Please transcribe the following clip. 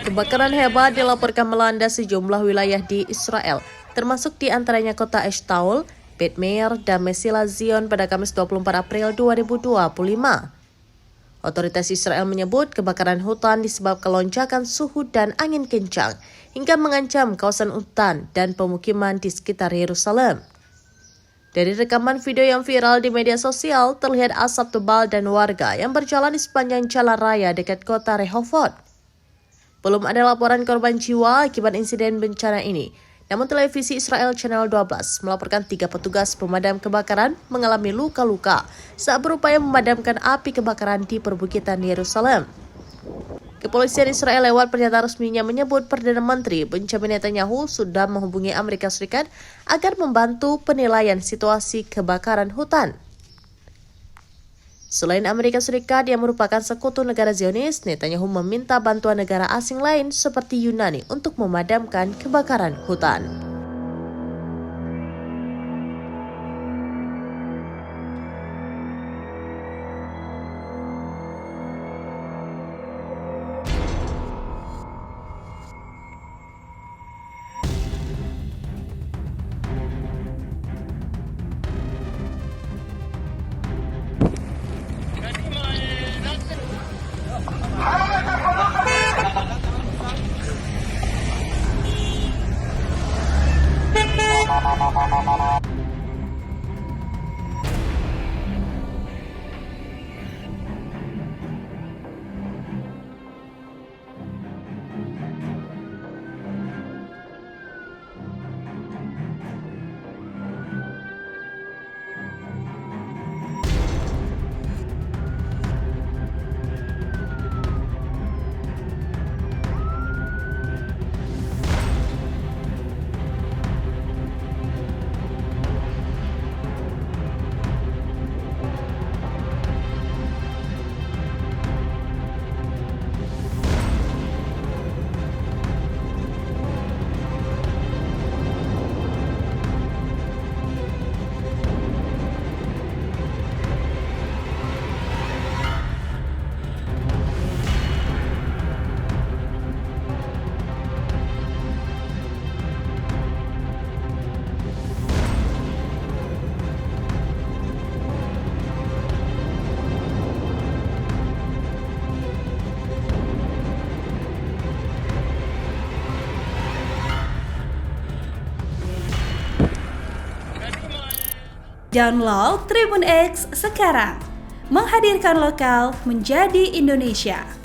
Kebakaran hebat dilaporkan melanda sejumlah wilayah di Israel, termasuk di antaranya kota Eshtaol, Beit Meir, dan Mesilah Zion pada Kamis 24 April 2025. Otoritas Israel menyebut kebakaran hutan disebabkan lonjakan suhu dan angin kencang hingga mengancam kawasan hutan dan pemukiman di sekitar Yerusalem. Dari rekaman video yang viral di media sosial, terlihat asap tebal dan warga yang berjalan di sepanjang jalan raya dekat kota Rehovot. Belum ada laporan korban jiwa akibat insiden bencana ini. Namun televisi Israel Channel 12 melaporkan 3 petugas pemadam kebakaran mengalami luka-luka saat berupaya memadamkan api kebakaran di perbukitan Yerusalem. Kepolisian Israel lewat pernyataan resminya menyebut Perdana Menteri Benjamin Netanyahu sudah menghubungi Amerika Serikat agar membantu penilaian situasi kebakaran hutan. Selain Amerika Serikat yang merupakan sekutu negara Zionis, Netanyahu meminta bantuan negara asing lain seperti Yunani untuk memadamkan kebakaran hutan. Download Tribun X sekarang, menghadirkan lokal menjadi Indonesia.